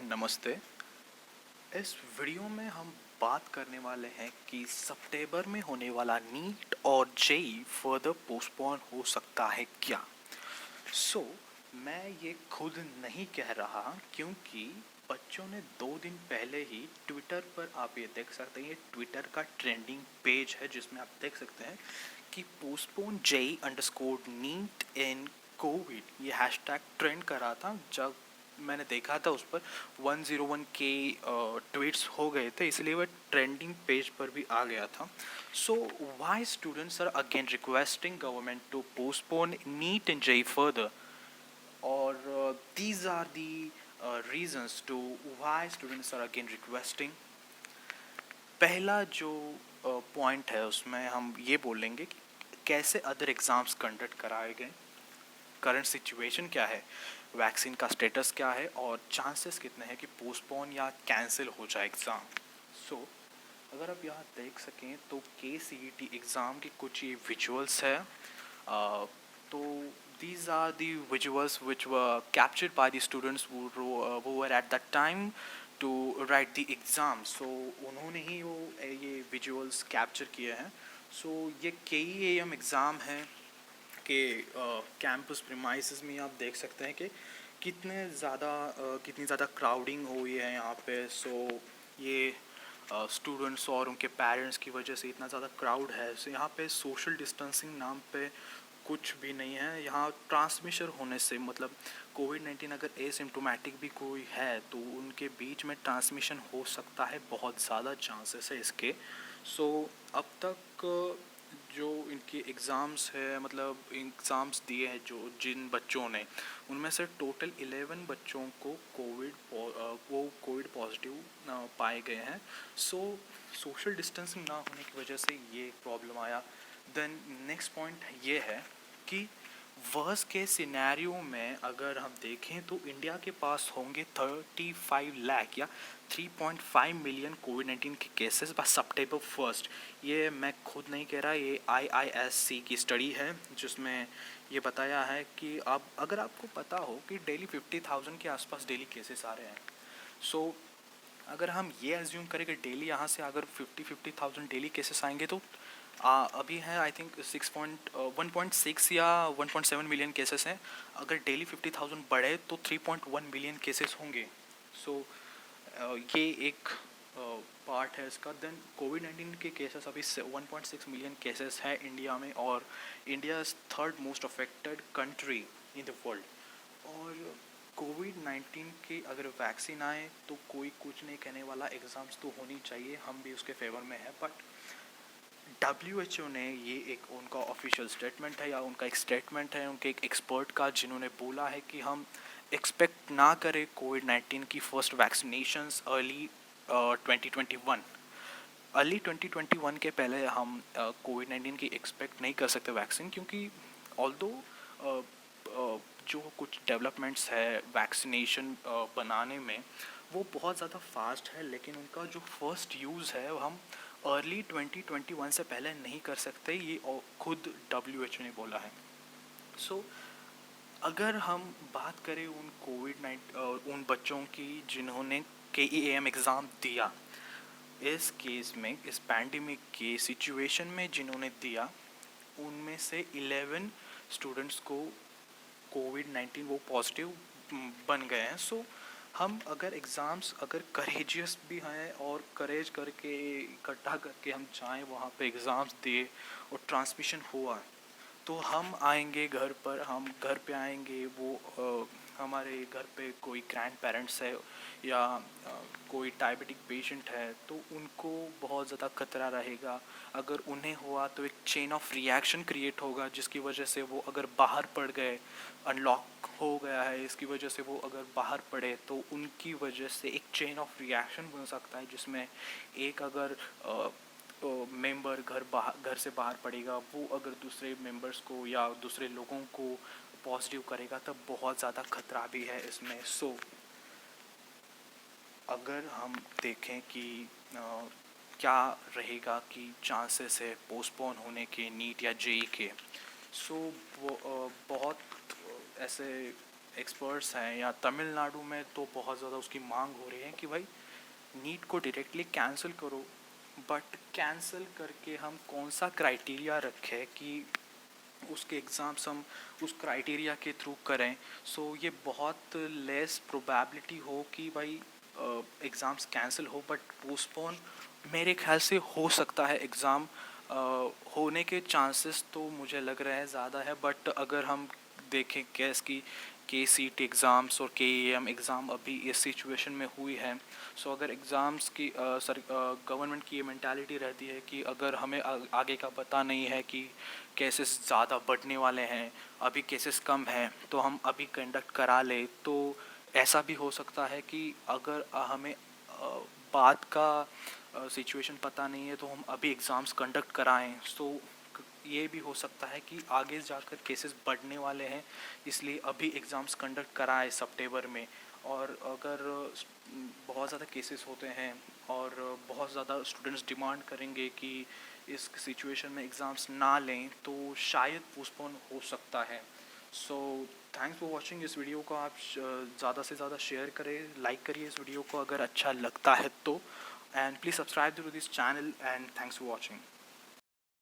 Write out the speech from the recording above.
नमस्ते। इस वीडियो में हम बात करने वाले हैं कि सितंबर में होने वाला नीट और जेईई फर्दर पोस्टपोन हो सकता है क्या। मैं ये खुद नहीं कह रहा, क्योंकि बच्चों ने 2 दिन पहले ही ट्विटर पर, आप ये देख सकते हैं, ये ट्विटर का ट्रेंडिंग पेज है जिसमें आप देख सकते हैं कि postpone JEE underscore NEET in COVID, ये हैशटैग ट्रेंड कर रहा था। जब मैंने देखा था उस पर 101 के ट्वीट्स हो गए थे, इसलिए वह ट्रेंडिंग पेज पर भी आ गया था। So why students are again requesting government to postpone NEET and JEE further, और these are the reasons to why students are again requesting. पहला जो पॉइंट है उसमें हम ये बोलेंगे कि कैसे अदर एग्ज़ाम्स कंडक्ट कराए गए, करंट सिचुएशन क्या है, वैक्सीन का स्टेटस क्या है, और चांसेस कितने हैं कि पोस्टपोन या कैंसिल हो जाए एग्ज़ाम। अगर आप यहाँ देख सकें तो KCET एग्ज़ाम की कुछ ये विजुअल्स है। तो these are the visuals which were captured by the students who were at that time to write the exam. उन्होंने ही ये विजुअल्स कैप्चर किए हैं। ये KEAM एग्ज़ाम है कि कैंपस प्रीमाइसेस में आप देख सकते हैं कि कितनी ज़्यादा क्राउडिंग हुई है यहाँ पे। ये स्टूडेंट्स और उनके पेरेंट्स की वजह से इतना ज़्यादा क्राउड है। यहाँ पे सोशल डिस्टेंसिंग नाम पे कुछ भी नहीं है। यहाँ ट्रांसमिशन होने से, मतलब कोविड-19 अगर एसिम्प्टोमेटिक भी कोई है तो उनके बीच में ट्रांसमिशन हो सकता है, बहुत ज़्यादा चांसेस है इसके। अब तक जो इनके एग्ज़ाम्स है, मतलब एग्ज़ाम्स दिए हैं जिन बच्चों ने, उनमें से टोटल 11 बच्चों को कोविड पॉजिटिव पाए गए हैं। सोशल डिस्टेंसिंग ना होने की वजह से ये प्रॉब्लम आया। देन नेक्स्ट पॉइंट ये है कि वर्स्ट के सिनेरियो में अगर हम देखें तो इंडिया के पास होंगे 35 लाख या 3.5 मिलियन कोविड-19 के केसेस बाय सितंबर 1। ये मैं खुद नहीं कह रहा, ये IISc की स्टडी है जिसमें ये बताया है कि अब अगर आपको पता हो कि डेली 50,000 के आसपास डेली केसेस आ रहे हैं। अगर हम ये एज्यूम करें कि डेली यहाँ से अगर 50,000 डेली केसेस आएंगे तो अभी है आई थिंक 1.6 या 1.7 मिलियन केसेस हैं। अगर डेली 50,000 बढ़े तो 3.1 मिलियन केसेस होंगे। ये एक पार्ट है इसका। देन कोविड-19 के केसेस अभी 1.6 मिलियन केसेस हैं इंडिया में, और India is third most affected country in the world. और कोविड-19 के अगर वैक्सीन आए तो कोई कुछ नहीं कहने वाला, एग्ज़ाम्स तो होनी चाहिए, हम भी उसके फेवर में है। बट WHO ने ये एक उनका ऑफिशियल स्टेटमेंट है, या उनका एक स्टेटमेंट है उनके एक एक्सपर्ट का, जिन्होंने बोला है कि हम एक्सपेक्ट ना करें कोविड-19 की फर्स्ट वैक्सीनेशंस अर्ली 2021। अर्ली 2021 के पहले हम कोविड-19 की एक्सपेक्ट नहीं कर सकते वैक्सीन, क्योंकि ऑल्दो जो कुछ डेवलपमेंट्स है वैक्सीनेशन बनाने में वो बहुत ज़्यादा फास्ट है, लेकिन उनका जो फर्स्ट यूज़ है वो हम अर्ली 2021 से पहले नहीं कर सकते, ये खुद WHO ने बोला है। अगर हम बात करें उन बच्चों की जिन्होंने KEAM एग्ज़ाम दिया, इस केस में, इस पैंडेमिक के सिचुएशन में जिन्होंने दिया, उनमें से 11 स्टूडेंट्स को कोविड-19 वो पॉजिटिव बन गए हैं। हम अगर एग्ज़ाम्स अगर करेजियस भी हैं और करेज करके इकट्ठा करके हम जाएं वहाँ पे एग्ज़ाम्स दिए और ट्रांसमिशन हुआ, तो हम आएंगे घर पर, हम घर पे आएंगे, वो हमारे घर पे कोई ग्रैंड पेरेंट्स है या कोई डायबिटिक पेशेंट है, तो उनको बहुत ज़्यादा खतरा रहेगा। अगर उन्हें हुआ तो एक चेन ऑफ रिएक्शन क्रिएट होगा, जिसकी वजह से वो अगर बाहर पड़ गए, अनलॉक हो गया है, इसकी वजह से वो अगर बाहर पड़े तो उनकी वजह से एक चेन ऑफ रिएक्शन बन सकता है, जिसमें एक अगर मेंबर घर से बाहर पड़ेगा, वो अगर दूसरे मेंबर्स को या दूसरे लोगों को पॉजिटिव करेगा, तब बहुत ज़्यादा खतरा भी है इसमें। अगर हम देखें कि क्या रहेगा कि चांसेस है पोस्टपोन होने के नीट या जेईई के, वो बहुत ऐसे एक्सपर्ट्स हैं या तमिलनाडु में तो बहुत ज़्यादा उसकी मांग हो रही है कि भाई नीट को डायरेक्टली कैंसिल करो, बट कैंसिल करके हम कौन सा क्राइटेरिया रखें कि उसके एग्ज़ाम्स हम उस क्राइटेरिया के थ्रू करें। सो ये बहुत लेस प्रोबेबिलिटी हो कि भाई एग्ज़ाम्स कैंसिल हो, बट पोस्टपोन मेरे ख्याल से हो सकता है। एग्ज़ाम होने के चांसेस तो मुझे लग रहा है ज़्यादा है, बट अगर हम देखें केस की KCET एग्ज़ाम्स और KEM एग्ज़ाम अभी इस सिचुएशन में हुई है। सो अगर एग्ज़ाम्स की गवर्नमेंट की ये मैंटालिटी रहती है कि अगर हमें आगे का पता नहीं है कि केसेस ज़्यादा बढ़ने वाले हैं, अभी केसेस कम हैं, तो हम अभी कंडक्ट करा ले, तो ऐसा भी हो सकता है कि अगर हमें बाद का सिचुएशन पता नहीं है तो हम अभी एग्ज़ाम्स कंडक्ट कराएं। सो ये भी हो सकता है कि आगे जाकर केसेस बढ़ने वाले हैं, इसलिए अभी एग्ज़ाम्स कंडक्ट कराएं सितंबर में। और अगर बहुत ज़्यादा केसेस होते हैं और बहुत ज़्यादा स्टूडेंट्स डिमांड करेंगे कि इस सिचुएशन में एग्ज़ाम्स ना लें, तो शायद पोस्टपोन हो सकता है। So thanks for watching. इस वीडियो को आप ज़्यादा से ज़्यादा शेयर करें, लाइक करिए इस वीडियो को अगर अच्छा लगता है तो, and please subscribe to this channel, and thanks for watching.